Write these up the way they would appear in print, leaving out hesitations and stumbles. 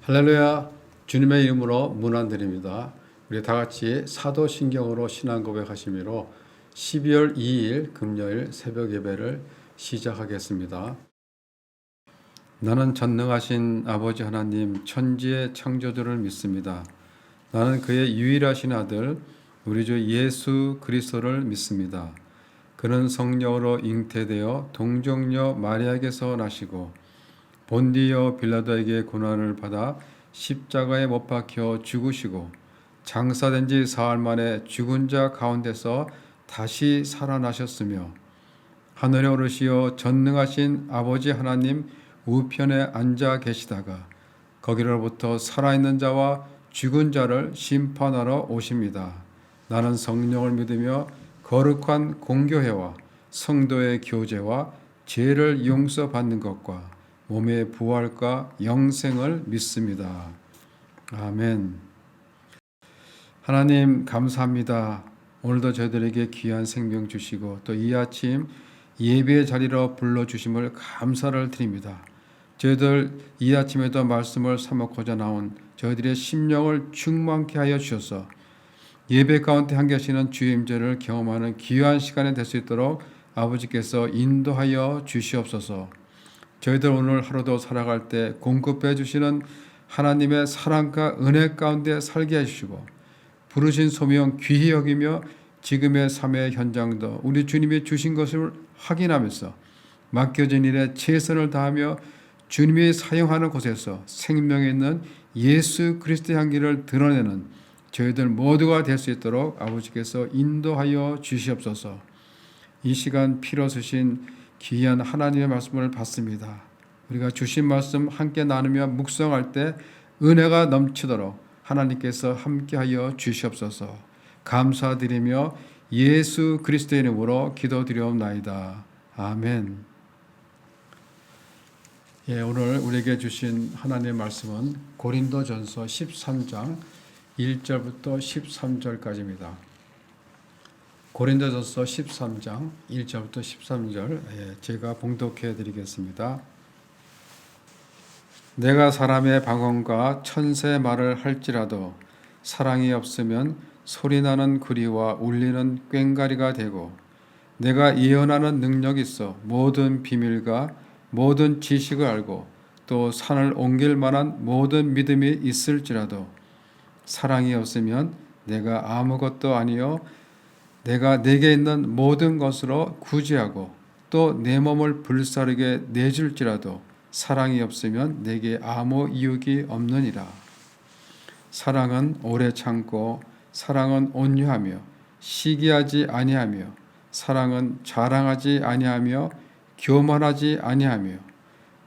할렐루야. 주님의 이름으로 문안드립니다. 우리 다 같이 사도신경으로 신앙 고백하심으로 12월 2일 금요일 새벽 예배를 시작하겠습니다. 나는 전능하신 아버지 하나님 천지의 창조주를 믿습니다. 나는 그의 유일하신 아들 우리 주 예수 그리스도를 믿습니다. 그는 성령으로 잉태되어 동정녀 마리아에게서 나시고 본디오 빌라도에게 고난을 받아 십자가에 못 박혀 죽으시고 장사된 지 사흘 만에 죽은 자 가운데서 다시 살아나셨으며 하늘에 오르시어 전능하신 아버지 하나님 우편에 앉아 계시다가 거기로부터 살아있는 자와 죽은 자를 심판하러 오십니다. 나는 성령을 믿으며 거룩한 공교회와 성도의 교제와 죄를 용서받는 것과 몸의 부활과 영생을 믿습니다. 아멘. 하나님 감사합니다. 오늘도 저희들에게 귀한 생명 주시고 또 이 아침 예배의 자리로 불러주심을 감사를 드립니다. 저희들 이 아침에도 말씀을 사먹고자 나온 저희들의 심령을 충만케 하여 주셔서 예배 가운데 함께 하시는 주의 임재를 경험하는 귀한 시간이 될 수 있도록 아버지께서 인도하여 주시옵소서. 저희들 오늘 하루도 살아갈 때 공급해 주시는 하나님의 사랑과 은혜 가운데 살게 해주시고 부르신 소명 귀히 여기며 지금의 삶의 현장도 우리 주님이 주신 것을 확인하면서 맡겨진 일에 최선을 다하며 주님이 사용하는 곳에서 생명에 있는 예수 그리스도의 향기를 드러내는 저희들 모두가 될 수 있도록 아버지께서 인도하여 주시옵소서. 이 시간 피로 쓰신 귀한 하나님의 말씀을 받습니다. 우리가 주신 말씀 함께 나누며 묵상할 때 은혜가 넘치도록 하나님께서 함께하여 주시옵소서. 감사드리며 예수 그리스도의 이름으로 기도드리옵나이다. 아멘. 오늘 우리에게 주신 하나님의 말씀은 고린도전서 13장 1절부터 13절까지입니다. 고린도전서 13장 1절부터 13절 제가 봉독해 드리겠습니다. 내가 사람의 방언과 천사의 말을 할지라도 사랑이 없으면 소리나는 구리와 울리는 꽹과리가 되고 내가 예언하는 능력이 있어 모든 비밀과 모든 지식을 알고 또 산을 옮길 만한 모든 믿음이 있을지라도 사랑이 없으면 내가 아무것도 아니요 내가 내게 있는 모든 것으로 구제하고 또 내 몸을 불사르게 내줄지라도 사랑이 없으면 내게 아무 이익이 없느니라. 사랑은 오래 참고 사랑은 온유하며 시기하지 아니하며 사랑은 자랑하지 아니하며 교만하지 아니하며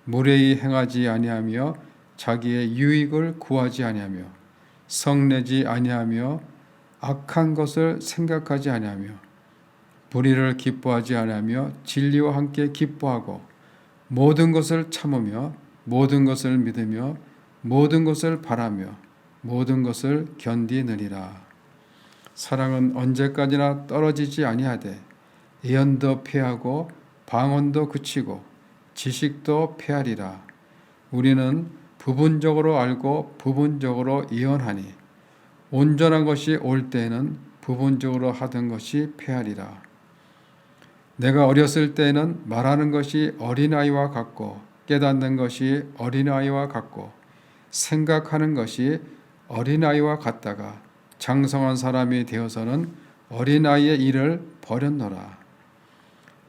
무례히 행하지 아니하며 자기의 유익을 구하지 아니하며 성내지 아니하며 악한 것을 생각하지 아니하며 불의를 기뻐하지 아니하며 진리와 함께 기뻐하고 모든 것을 참으며 모든 것을 믿으며 모든 것을 바라며 모든 것을 견디느니라. 사랑은 언제까지나 떨어지지 아니하되 예언도 패하고 방언도 그치고 지식도 패하리라. 우리는 부분적으로 알고 부분적으로 예언하니 온전한 것이 올 때에는 부분적으로 하던 것이 패하리라. 내가 어렸을 때에는 말하는 것이 어린아이와 같고 깨닫는 것이 어린아이와 같고 생각하는 것이 어린아이와 같다가 장성한 사람이 되어서는 어린아이의 일을 버렸노라.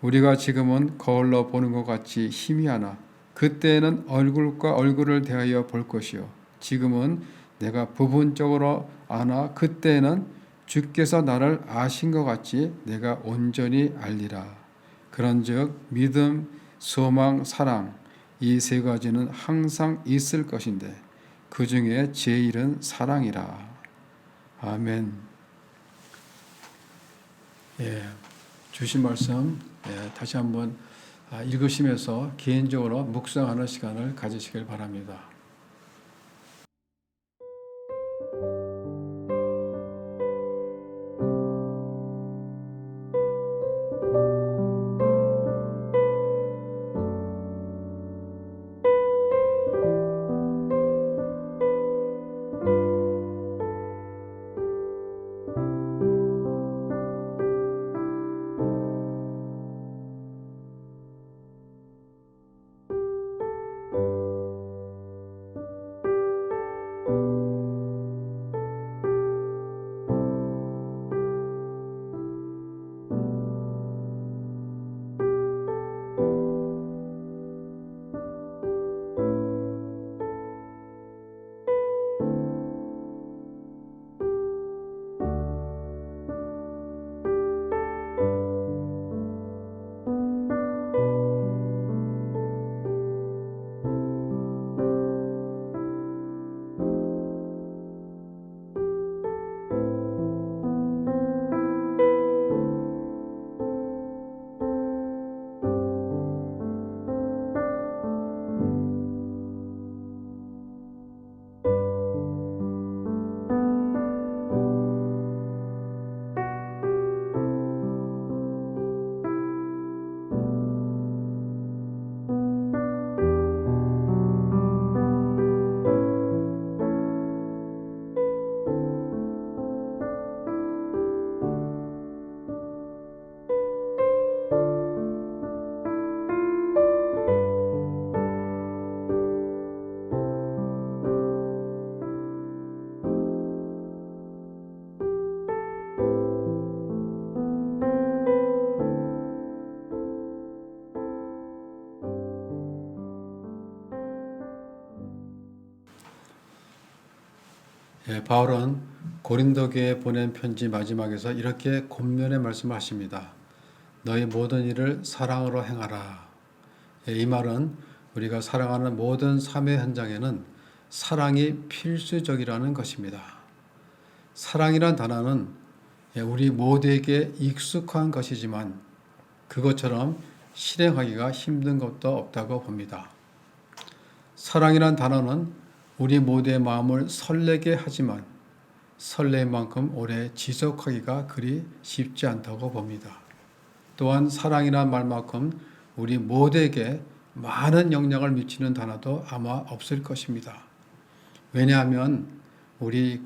우리가 지금은 거울로 보는 것 같이 희미하나 그때에는 얼굴과 얼굴을 대하여 볼 것이요 지금은 내가 부분적으로 아나 그때에는 주께서 나를 아신 것 같이 내가 온전히 알리라. 그런즉 믿음, 소망, 사랑 이 세 가지는 항상 있을 것인데 그 중에 제일은 사랑이라. 아멘. 주신 말씀 다시 한번 읽으시면서 개인적으로 묵상하는 시간을 가지시길 바랍니다. 바울은 고린도 교회에 보낸 편지 마지막에서 이렇게 권면의 말씀을 하십니다. 너희 모든 일을 사랑으로 행하라. 이 말은 우리가 살아가는 모든 삶의 현장에는 사랑이 필수적이라는 것입니다. 사랑이란 단어는 우리 모두에게 익숙한 것이지만 그것처럼 실행하기가 힘든 것도 없다고 봅니다. 사랑이란 단어는 우리 모두의 마음을 설레게 하지만 설레인 만큼 오래 지속하기가 그리 쉽지 않다고 봅니다. 또한 사랑이란 말만큼 우리 모두에게 많은 영향을 미치는 단어도 아마 없을 것입니다. 왜냐하면 우리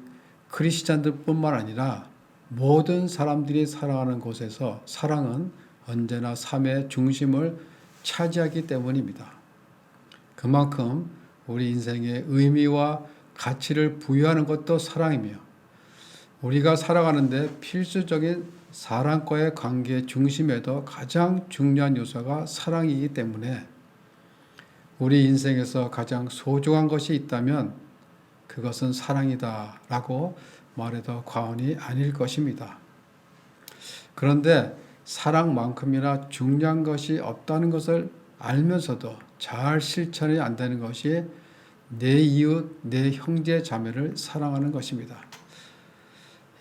크리스찬들뿐만 아니라 모든 사람들이 살아가는 곳에서 사랑은 언제나 삶의 중심을 차지하기 때문입니다. 그만큼 우리 인생의 의미와 가치를 부여하는 것도 사랑이며 우리가 살아가는데 필수적인 사람과의 관계 중심에도 가장 중요한 요소가 사랑이기 때문에 우리 인생에서 가장 소중한 것이 있다면 그것은 사랑이다 라고 말해도 과언이 아닐 것입니다. 그런데 사랑만큼이나 중요한 것이 없다는 것을 알면서도 잘 실천이 안 되는 것이 내 이웃, 내 형제, 자매를 사랑하는 것입니다.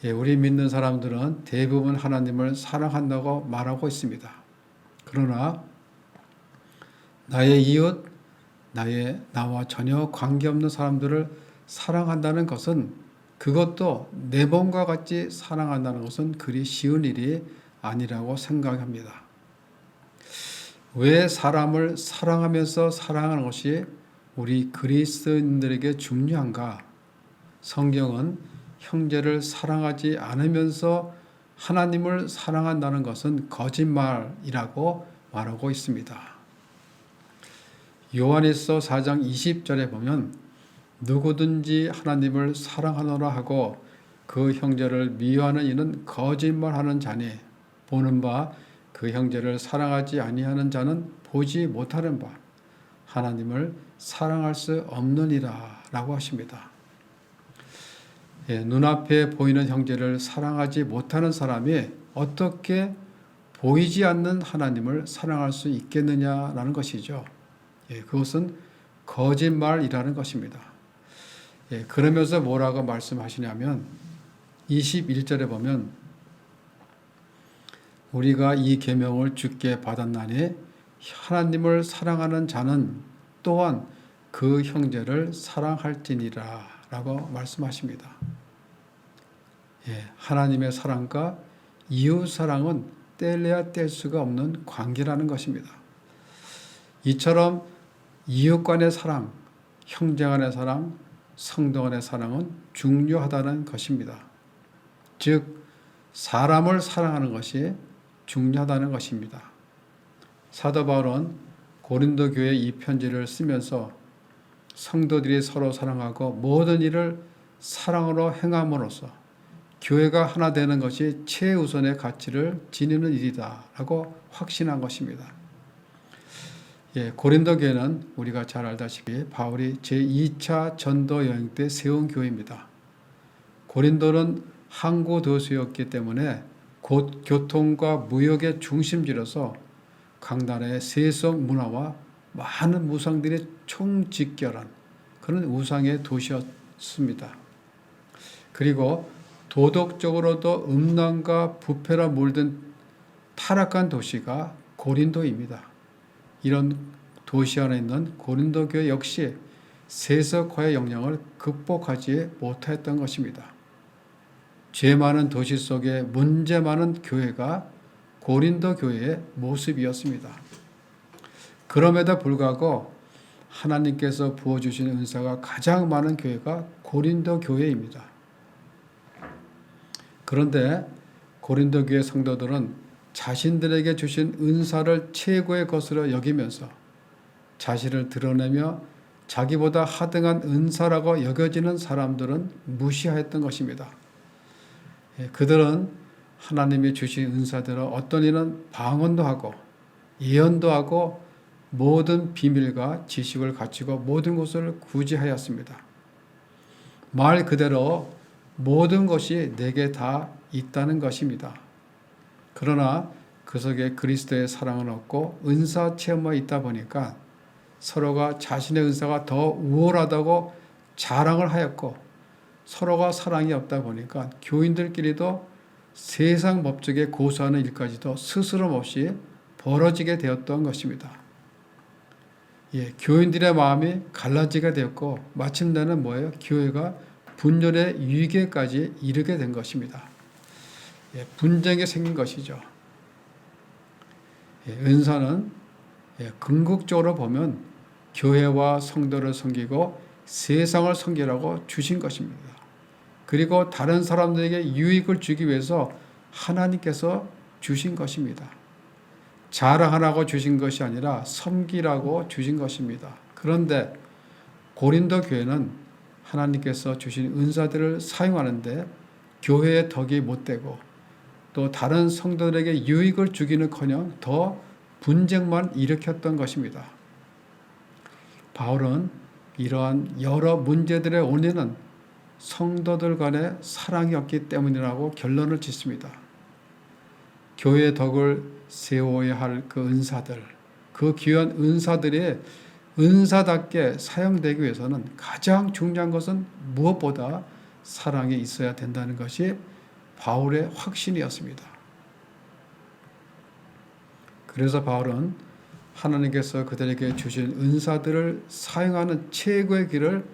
우리 믿는 사람들은 대부분 하나님을 사랑한다고 말하고 있습니다. 그러나 나의 이웃, 나와 전혀 관계없는 사람들을 사랑한다는 것은 그것도 내 몸과 같이 사랑한다는 것은 그리 쉬운 일이 아니라고 생각합니다. 왜 사람을 사랑하면서 사랑하는 것이 우리 그리스도인들에게 중요한가? 성경은 형제를 사랑하지 않으면서 하나님을 사랑한다는 것은 거짓말이라고 말하고 있습니다. 요한일서 4장 20절에 보면 누구든지 하나님을 사랑하노라 하고 그 형제를 미워하는 이는 거짓말하는 자니 보는 바 그 형제를 사랑하지 아니하는 자는 보지 못하는 바 하나님을 사랑할 수 없느니라 라고 하십니다. 눈앞에 보이는 형제를 사랑하지 못하는 사람이 어떻게 보이지 않는 하나님을 사랑할 수 있겠느냐라는 것이죠. 그것은 거짓말이라는 것입니다. 그러면서 뭐라고 말씀하시냐면 21절에 보면 우리가 이 계명을 주께 받았나니 하나님을 사랑하는 자는 또한 그 형제를 사랑할지니라 라고 말씀하십니다. 하나님의 사랑과 이웃 사랑은 뗄래야 뗄 수가 없는 관계라는 것입니다. 이처럼 이웃 간의 사랑, 형제 간의 사랑, 성도 간의 사랑은 중요하다는 것입니다. 즉 사람을 사랑하는 것이 중요하다는 것입니다. 사도 바울은 고린도 교회 이 편지를 쓰면서 성도들이 서로 사랑하고 모든 일을 사랑으로 행함으로써 교회가 하나 되는 것이 최우선의 가치를 지니는 일이다 라고 확신한 것입니다. 고린도 교회는 우리가 잘 알다시피 바울이 제2차 전도 여행 때 세운 교회입니다. 고린도는 항구 도시였기 때문에 곧 교통과 무역의 중심지로서 각 나라의 세속 문화와 많은 우상들이 총집결한 그런 우상의 도시였습니다. 그리고 도덕적으로도 음란과 부패로 물든 타락한 도시가 고린도입니다. 이런 도시 안에 있는 고린도 교회 역시 세속화의 영향을 극복하지 못했던 것입니다. 죄 많은 도시 속에 문제 많은 교회가 고린도 교회의 모습이었습니다. 그럼에도 불구하고 하나님께서 부어주신 은사가 가장 많은 교회가 고린도 교회입니다. 그런데 고린도 교회 성도들은 자신들에게 주신 은사를 최고의 것으로 여기면서 자신을 드러내며 자기보다 하등한 은사라고 여겨지는 사람들은 무시하였던 것입니다. 그들은 하나님이 주신 은사대로 어떤 이는 방언도 하고 예언도 하고 모든 비밀과 지식을 갖추고 모든 것을 구제하였습니다. 말 그대로 모든 것이 내게 다 있다는 것입니다. 그러나 그 속에 그리스도의 사랑을 얻고 은사 체험에 있다 보니까 서로가 자신의 은사가 더 우월하다고 자랑을 하였고, 서로가 사랑이 없다 보니까 교인들끼리도 세상 법적에 고소하는 일까지도 스스럼 없이 벌어지게 되었던 것입니다. 교인들의 마음이 갈라지게 되었고, 마침내는 뭐예요? 교회가 분열의 위기까지 이르게 된 것입니다. 분쟁이 생긴 것이죠. 은사는 궁극적으로 보면 교회와 성도를 섬기고 세상을 섬기라고 주신 것입니다. 그리고 다른 사람들에게 유익을 주기 위해서 하나님께서 주신 것입니다. 자랑하라고 주신 것이 아니라 섬기라고 주신 것입니다. 그런데 고린도 교회는 하나님께서 주신 은사들을 사용하는데 교회의 덕이 못되고 또 다른 성도들에게 유익을 주기는커녕 더 분쟁만 일으켰던 것입니다. 바울은 이러한 여러 문제들의 원인은 성도들 간의 사랑이 없기 때문이라고 결론을 짓습니다. 교회의 덕을 세워야 할 그 은사들, 그 귀한 은사들이 은사답게 사용되기 위해서는 가장 중요한 것은 무엇보다 사랑이 있어야 된다는 것이 바울의 확신이었습니다. 그래서 바울은 하나님께서 그들에게 주신 은사들을 사용하는 최고의 길을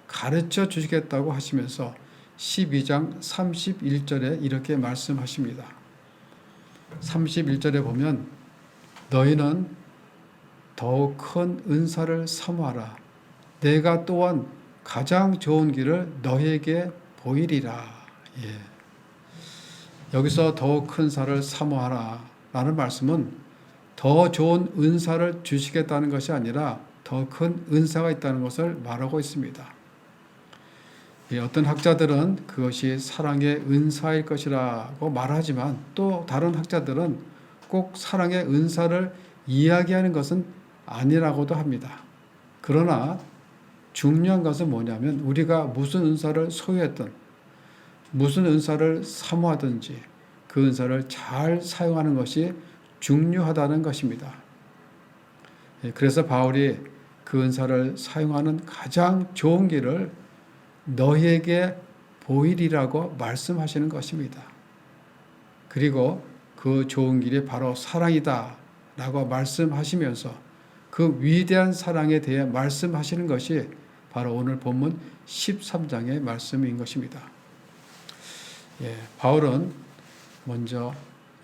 가르쳐 주시겠다고 하시면서 12장 31절에 이렇게 말씀하십니다. 31절에 보면 너희는 더욱 큰 은사를 사모하라. 내가 또한 가장 좋은 길을 너희에게 보이리라. 여기서 더욱 큰 은사를 사모하라 라는 말씀은 더 좋은 은사를 주시겠다는 것이 아니라 더 큰 은사가 있다는 것을 말하고 있습니다. 어떤 학자들은 그것이 사랑의 은사일 것이라고 말하지만 또 다른 학자들은 꼭 사랑의 은사를 이야기하는 것은 아니라고도 합니다. 그러나 중요한 것은 뭐냐면 우리가 무슨 은사를 소유했든 무슨 은사를 사모하든지 그 은사를 잘 사용하는 것이 중요하다는 것입니다. 그래서 바울이 그 은사를 사용하는 가장 좋은 길을 너희에게 보이리라고 말씀하시는 것입니다. 그리고 그 좋은 길이 바로 사랑이다 라고 말씀하시면서 그 위대한 사랑에 대해 말씀하시는 것이 바로 오늘 본문 13장의 말씀인 것입니다. 바울은 먼저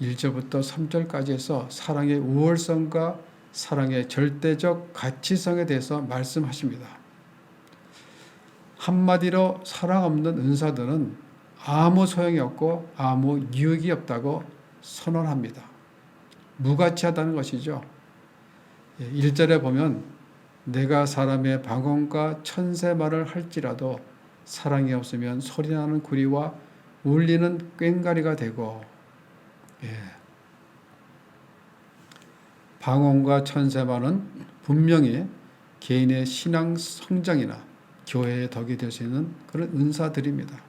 1절부터 3절까지 해서 사랑의 우월성과 사랑의 절대적 가치성에 대해서 말씀하십니다. 한마디로 사랑 없는 은사들은 아무 소용이 없고 아무 유익이 없다고 선언합니다. 무가치하다는 것이죠. 1절에 보면 내가 사람의 방언과 천세 말을 할지라도 사랑이 없으면 소리나는 구리와 울리는 꽹과리가 되고, 방언과 천세 말은 분명히 개인의 신앙 성장이나 교회의 덕이 될 수 있는 그런 은사들입니다.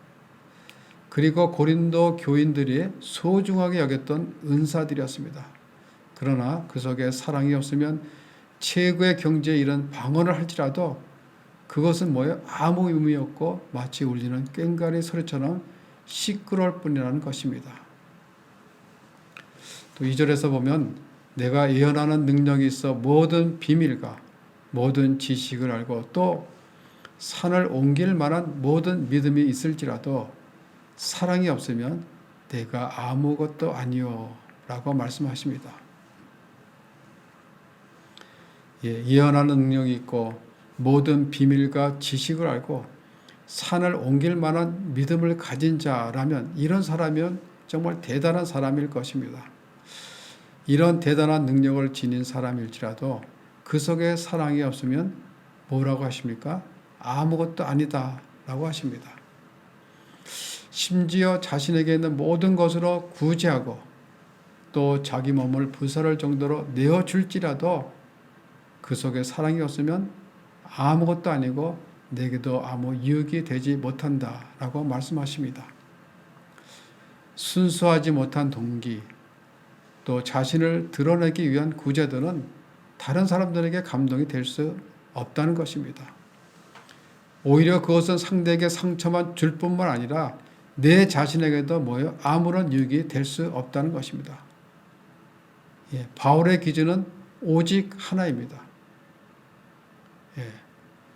그리고 고린도 교인들이 소중하게 여겼던 은사들이었습니다. 그러나 그 속에 사랑이 없으면 최고의 경지에 이른 방언을 할지라도 그것은 뭐예요? 아무 의미 없고 마치 울리는 꽹과리 소리처럼 시끄러울 뿐이라는 것입니다. 또 2절에서 보면 내가 예언하는 능력이 있어 모든 비밀과 모든 지식을 알고 또 산을 옮길 만한 모든 믿음이 있을지라도 사랑이 없으면 내가 아무것도 아니요 라고 말씀하십니다. 예언하는 능력이 있고 모든 비밀과 지식을 알고 산을 옮길 만한 믿음을 가진 자라면 이런 사람이면 정말 대단한 사람일 것입니다. 이런 대단한 능력을 지닌 사람일지라도 그 속에 사랑이 없으면 뭐라고 하십니까? 아무것도 아니다 라고 하십니다. 심지어 자신에게 있는 모든 것으로 구제하고 또 자기 몸을 부설할 정도로 내어줄지라도 그 속에 사랑이 없으면 아무것도 아니고 내게도 아무 유익이 되지 못한다라고 말씀하십니다. 순수하지 못한 동기, 또 자신을 드러내기 위한 구제들은 다른 사람들에게 감동이 될 수 없다는 것입니다. 오히려 그것은 상대에게 상처만 줄 뿐만 아니라 내 자신에게도 아무런 유익이 될 수 없다는 것입니다. 바울의 기준은 오직 하나입니다.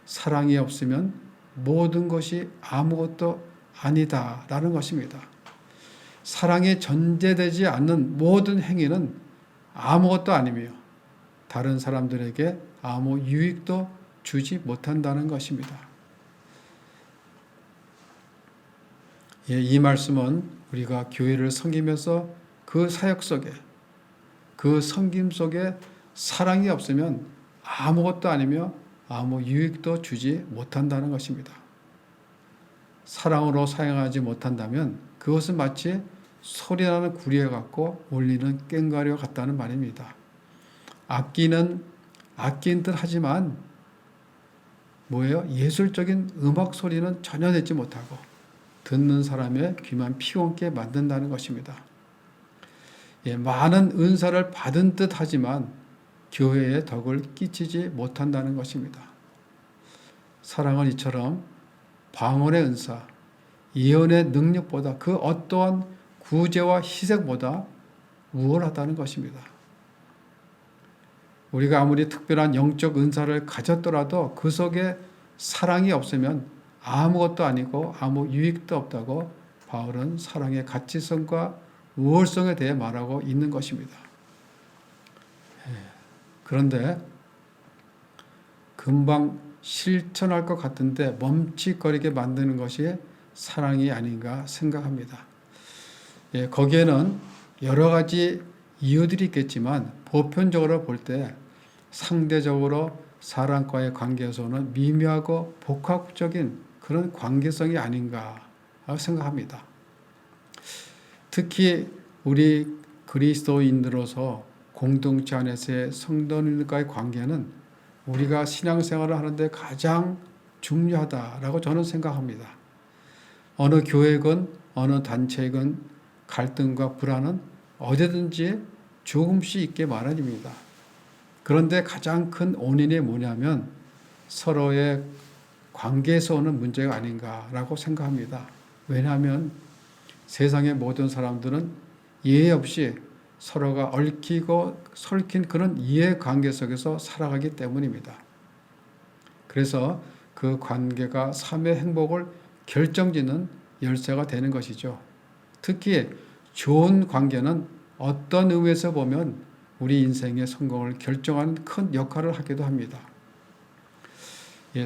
사랑이 없으면 모든 것이 아무것도 아니다라는 것입니다. 사랑이 전제되지 않는 모든 행위는 아무것도 아니며 다른 사람들에게 아무 유익도 주지 못한다는 것입니다. 이 말씀은 우리가 교회를 섬기면서 그 사역 속에, 그 섬김 속에 사랑이 없으면 아무것도 아니며 아무 유익도 주지 못한다는 것입니다. 사랑으로 사용하지 못한다면 그것은 마치 소리나는 구리와 같고 울리는 꽹과리와 같다는 말입니다. 악기는 악기인 듯 하지만 예술적인 음악 소리는 전혀 내지 못하고 듣는 사람의 귀만 피곤케 만든다는 것입니다. 많은 은사를 받은 듯 하지만 교회에 덕을 끼치지 못한다는 것입니다. 사랑은 이처럼 방언의 은사, 예언의 능력보다 그 어떠한 구제와 희생보다 우월하다는 것입니다. 우리가 아무리 특별한 영적 은사를 가졌더라도 그 속에 사랑이 없으면 아무것도 아니고 아무 유익도 없다고 바울은 사랑의 가치성과 우월성에 대해 말하고 있는 것입니다. 그런데 금방 실천할 것 같은데 멈칫거리게 만드는 것이 사랑이 아닌가 생각합니다. 거기에는 여러 가지 이유들이 있겠지만 보편적으로 볼 때 상대적으로 사람과의 관계에서는 미묘하고 복합적인 그런 관계성이 아닌가 생각합니다. 특히 우리 그리스도인으로서 공동체 안에서의 성도님과의 관계는 우리가 신앙생활을 하는데 가장 중요하다라고 저는 생각합니다. 어느 교회건 어느 단체건 갈등과 불안은 어디든지 조금씩 있게 마련입니다. 그런데 가장 큰 원인이 뭐냐면 서로의 관계에서 오는 문제가 아닌가라고 생각합니다. 왜냐하면 세상의 모든 사람들은 예의 없이 서로가 얽히고 설킨 그런 이해관계 속에서 살아가기 때문입니다. 그래서 그 관계가 삶의 행복을 결정짓는 열쇠가 되는 것이죠. 특히 좋은 관계는 어떤 의미에서 보면 우리 인생의 성공을 결정하는 큰 역할을 하기도 합니다.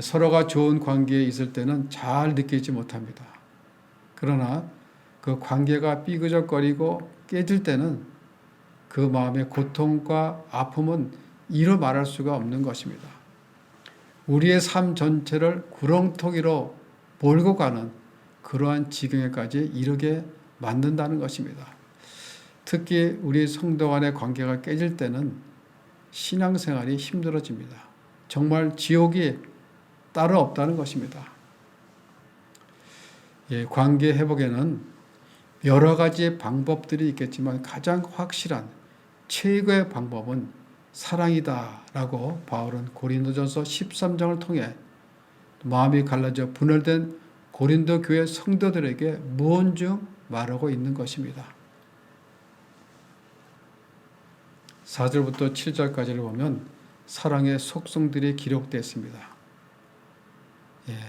서로가 좋은 관계에 있을 때는 잘 느끼지 못합니다. 그러나 그 관계가 삐그적거리고 깨질 때는 그 마음의 고통과 아픔은 이루 말할 수가 없는 것입니다. 우리의 삶 전체를 구렁텅이로 몰고 가는 그러한 지경에까지 이르게 만든다는 것입니다. 특히 우리 성도 간의 관계가 깨질 때는 신앙생활이 힘들어집니다. 정말 지옥이 따로 없다는 것입니다. 관계 회복에는 여러 가지 방법들이 있겠지만 가장 확실한 최고의 방법은 사랑이다라고 바울은 고린도전서 13장을 통해 마음이 갈라져 분열된 고린도 교회 성도들에게 무언중 말하고 있는 것입니다. 4절부터 7절까지를 보면 사랑의 속성들이 기록되어 있습니다.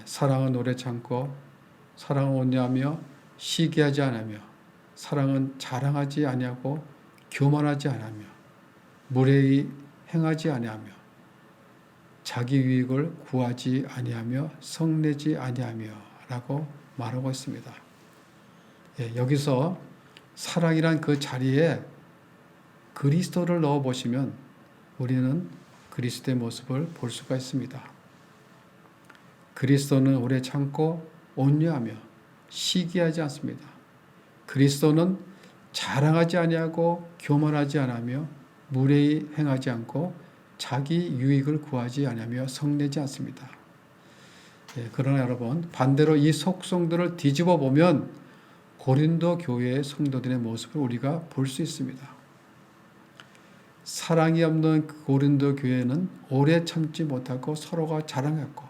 사랑은 오래 참고, 사랑은 온유하며 시기하지 않으며, 사랑은 자랑하지 아니하고 교만하지 않으며, 무례히 행하지 아니하며, 자기 유익을 구하지 아니하며 성내지 아니하며라고 말하고 있습니다. 여기서 사랑이란 그 자리에 그리스도를 넣어 보시면 우리는 그리스도의 모습을 볼 수가 있습니다. 그리스도는 오래 참고 온유하며 시기하지 않습니다. 그리스도는 자랑하지 아니하고 교만하지 않으며 무례히 행하지 않고 자기 유익을 구하지 아니하며 성내지 않습니다. 그러나 여러분, 반대로 이 속성들을 뒤집어 보면 고린도 교회의 성도들의 모습을 우리가 볼 수 있습니다. 사랑이 없는 고린도 교회는 오래 참지 못하고 서로가 자랑했고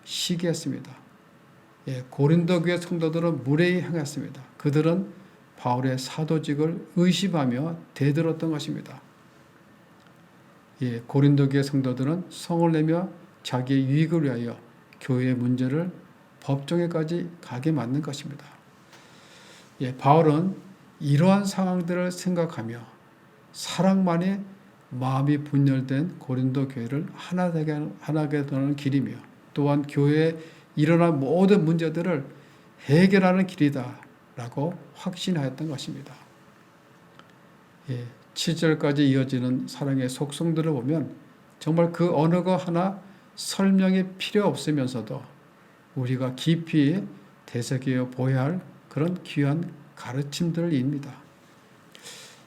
시기했습니다. 고린도 교회 성도들은 무례히 행했습니다. 그들은 바울의 사도직을 의심하며 대들었던 것입니다. 고린도 교회 성도들은 성을 내며 자기의 유익을 위하여 교회의 문제를 법정에까지 가게 만든 것입니다. 바울은 이러한 상황들을 생각하며 사랑만이 마음이 분열된 고린도 교회를 하나되게 하는 길이며 또한 교회에 일어난 모든 문제들을 해결하는 길이다라고 확신하였던 것입니다. 7절까지 이어지는 사랑의 속성들을 보면 정말 그 어느 거 하나 설명이 필요 없으면서도 우리가 깊이 되새겨 보아야 할 그런 귀한 가르침들입니다.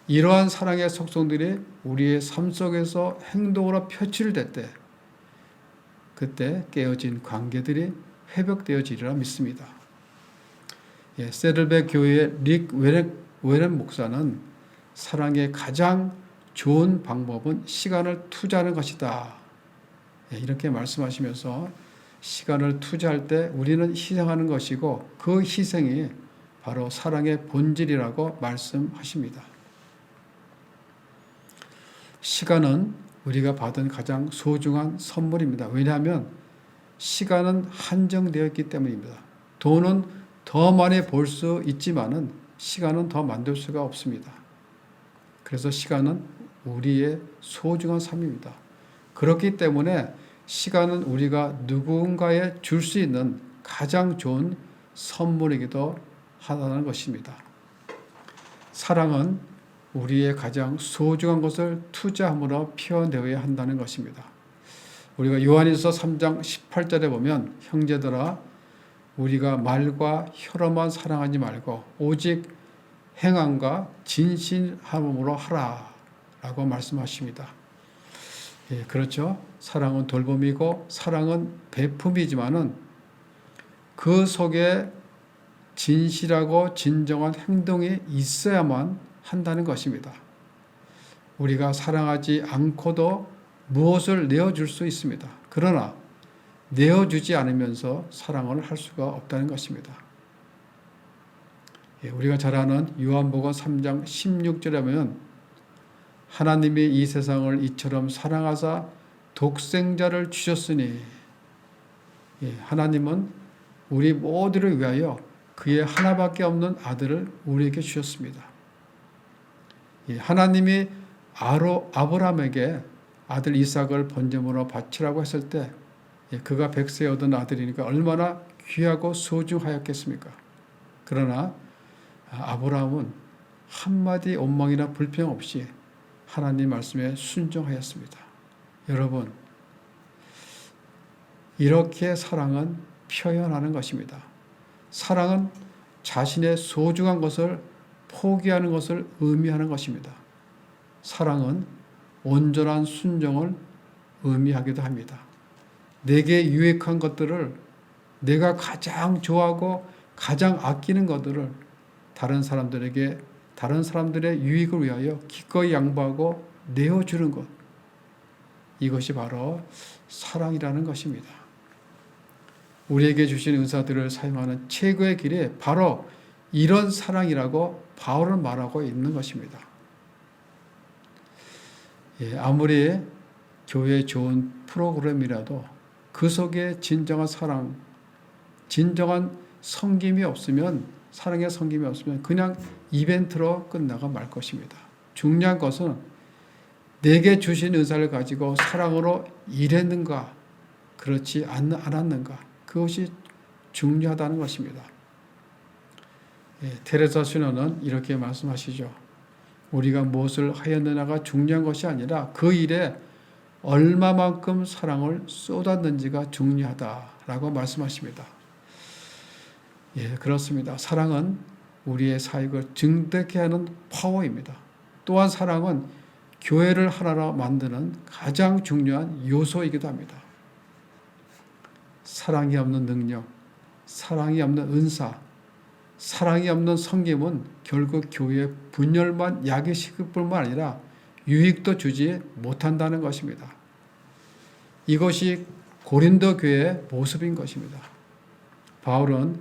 이러한 사랑의 속성들이 우리의 삶 속에서 행동으로 표출될 때 그때 깨어진 관계들이 회복되어지리라 믿습니다. 세들백 교회의 릭 웨렌 목사는 사랑의 가장 좋은 방법은 시간을 투자하는 것이다. 이렇게 말씀하시면서 시간을 투자할 때 우리는 희생하는 것이고 그 희생이 바로 사랑의 본질이라고 말씀하십니다. 시간은 우리가 받은 가장 소중한 선물입니다. 왜냐하면 시간은 한정되어 있기 때문입니다. 돈은 더 많이 벌 수 있지만은 시간은 더 만들 수가 없습니다. 그래서 시간은 우리의 소중한 삶입니다. 그렇기 때문에 시간은 우리가 누군가에 줄 수 있는 가장 좋은 선물이기도 하다는 것입니다. 사랑은 우리의 가장 소중한 것을 투자함으로 표현되어야 한다는 것입니다. 우리가 요한일서 3장 18절에 보면 형제들아 우리가 말과 혀로만 사랑하지 말고 오직 행함과 진실함으로 하라 라고 말씀하십니다. 그렇죠. 사랑은 돌봄이고 사랑은 베품이지만은 그 속에 진실하고 진정한 행동이 있어야만 한다는 것입니다. 우리가 사랑하지 않고도 무엇을 내어줄 수 있습니다. 그러나 내어주지 않으면서 사랑을 할 수가 없다는 것입니다. 우리가 잘 아는 요한복음 3장 16절에 보면 하나님이 이 세상을 이처럼 사랑하사 독생자를 주셨으니 하나님은 우리 모두를 위하여 그의 하나밖에 없는 아들을 우리에게 주셨습니다. 하나님이 아브라함에게 아들 이삭을 번제물로 바치라고 했을 때 그가 100세에 얻은 아들이니까 얼마나 귀하고 소중하였겠습니까? 그러나 아브라함은 한마디 원망이나 불평 없이 하나님 말씀에 순종하였습니다. 여러분, 이렇게 사랑은 표현하는 것입니다. 사랑은 자신의 소중한 것을 포기하는 것을 의미하는 것입니다. 사랑은 온전한 순종을 의미하기도 합니다. 내게 유익한 것들을 내가 가장 좋아하고 가장 아끼는 것들을 다른 사람들의 유익을 위하여 기꺼이 양보하고 내어주는 것. 이것이 바로 사랑이라는 것입니다. 우리에게 주신 은사들을 사용하는 최고의 길이 바로 이런 사랑이라고 바울은 말하고 있는 것입니다. 아무리 교회에 좋은 프로그램이라도 그 속에 진정한 사랑, 진정한 섬김이 없으면, 사랑의 섬김이 없으면 그냥 이벤트로 끝나가 말 것입니다. 중요한 것은 내게 주신 은사를 가지고 사랑으로 일했는가, 그렇지 않았는가, 그것이 중요하다는 것입니다. 테레사 수녀는 이렇게 말씀하시죠. 우리가 무엇을 하였느냐가 중요한 것이 아니라 그 일에 얼마만큼 사랑을 쏟았는지가 중요하다라고 말씀하십니다. 그렇습니다. 사랑은 우리의 사역을 증득케 하는 파워입니다. 또한 사랑은 교회를 하나로 만드는 가장 중요한 요소이기도 합니다. 사랑이 없는 능력, 사랑이 없는 은사, 사랑이 없는 섬김은 결국 교회의 분열만 야기시킬 뿐만 아니라 유익도 주지 못한다는 것입니다. 이것이 고린도 교회의 모습인 것입니다. 바울은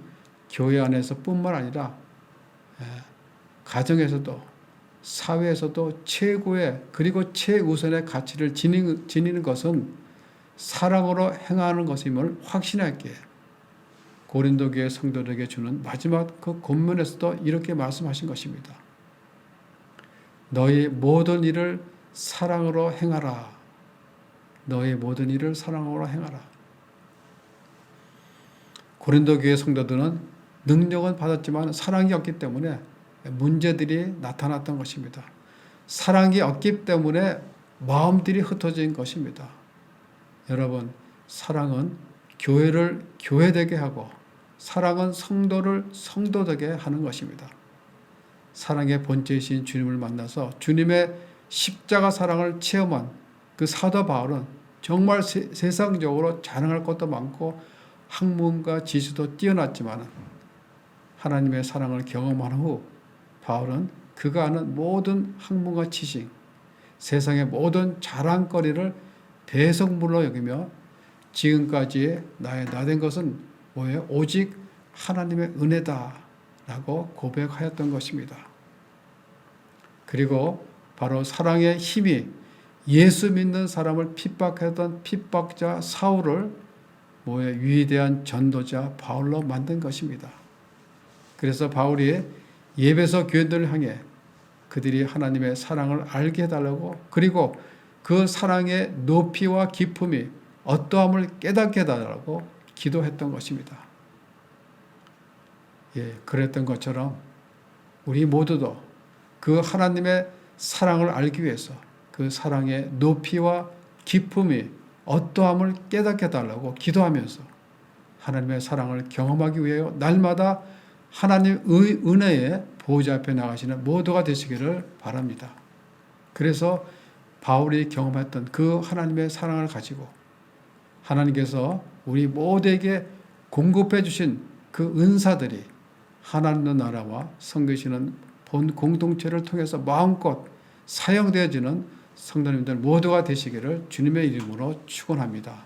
교회 안에서 뿐만 아니라 가정에서도 사회에서도 최고의 그리고 최우선의 가치를 지니는 것은 사랑으로 행하는 것임을 확신하게 고린도 교회 성도들에게 주는 마지막 그 권면에서도 이렇게 말씀하신 것입니다. 너희 모든 일을 사랑으로 행하라. 너희 모든 일을 사랑으로 행하라. 고린도 교회 성도들은 능력은 받았지만 사랑이 없기 때문에 문제들이 나타났던 것입니다. 사랑이 없기 때문에 마음들이 흩어진 것입니다. 여러분, 사랑은 교회를 교회되게 하고 사랑은 성도를 성도되게 하는 것입니다. 사랑의 본체이신 주님을 만나서 주님의 십자가 사랑을 체험한 그 사도 바울은 정말 세상적으로 자랑할 것도 많고 학문과 지수도 뛰어났지만 하나님의 사랑을 경험한 후 바울은 그가 아는 모든 학문과 지식, 세상의 모든 자랑거리를 배석물로 여기며 지금까지 나의 나된 것은 뭐예요? 오직 하나님의 은혜다라고 고백하였던 것입니다. 그리고 바로 사랑의 힘이 예수 믿는 사람을 핍박했던 핍박자 사울을 위대한 전도자 바울로 만든 것입니다. 그래서 바울이 예배소 교인들을 향해 그들이 하나님의 사랑을 알게 해달라고 그리고 그 사랑의 높이와 깊음이 어떠함을 깨닫게 해달라고 기도했던 것입니다. 그랬던 것처럼 우리 모두도 그 하나님의 사랑을 알기 위해서 그 사랑의 높이와 깊음이 어떠함을 깨닫게 해달라고 기도하면서 하나님의 사랑을 경험하기 위해 날마다 하나님의 은혜의 보호자 앞에 나가시는 모두가 되시기를 바랍니다. 그래서 바울이 경험했던 그 하나님의 사랑을 가지고 하나님께서 우리 모두에게 공급해 주신 그 은사들이 하나님의 나라와 섬기시는 본 공동체를 통해서 마음껏 사용되어지는 성도님들 모두가 되시기를 주님의 이름으로 축원합니다.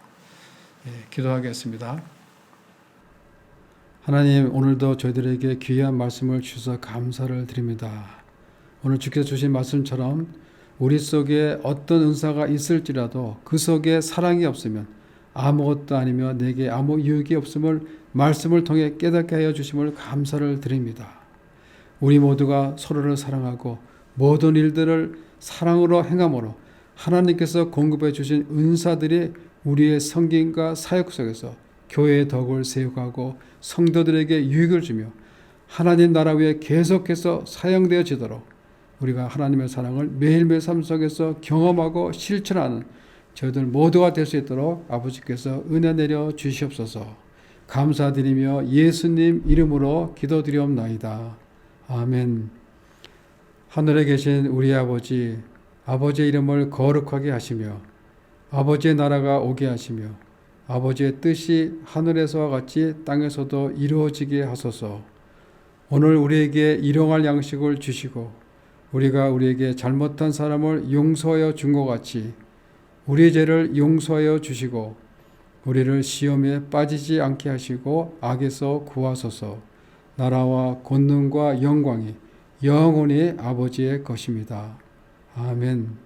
기도하겠습니다. 하나님, 오늘도 저희들에게 귀한 말씀을 주셔서 감사를 드립니다. 오늘 주께서 주신 말씀처럼 우리 속에 어떤 은사가 있을지라도 그 속에 사랑이 없으면 아무것도 아니며 내게 아무 유익이 없음을 말씀을 통해 깨닫게 하여 주심을 감사를 드립니다. 우리 모두가 서로를 사랑하고 모든 일들을 사랑으로 행함으로 하나님께서 공급해 주신 은사들이 우리의 성김과 사역 속에서 교회의 덕을 세우고 성도들에게 유익을 주며 하나님 나라 위에 계속해서 사용되어지도록 우리가 하나님의 사랑을 매일매일 삶 속에서 경험하고 실천하는 저희들 모두가 될 수 있도록 아버지께서 은혜 내려 주시옵소서. 감사드리며 예수님 이름으로 기도드리옵나이다. 아멘. 하늘에 계신 우리 아버지, 아버지의 이름을 거룩하게 하시며 아버지의 나라가 오게 하시며 아버지의 뜻이 하늘에서와 같이 땅에서도 이루어지게 하소서. 오늘 우리에게 일용할 양식을 주시고 우리가 우리에게 잘못한 사람을 용서하여 준 것 같이 우리 죄를 용서하여 주시고 우리를 시험에 빠지지 않게 하시고 악에서 구하소서. 나라와 권능과 영광이 영원히 아버지의 것입니다. 아멘.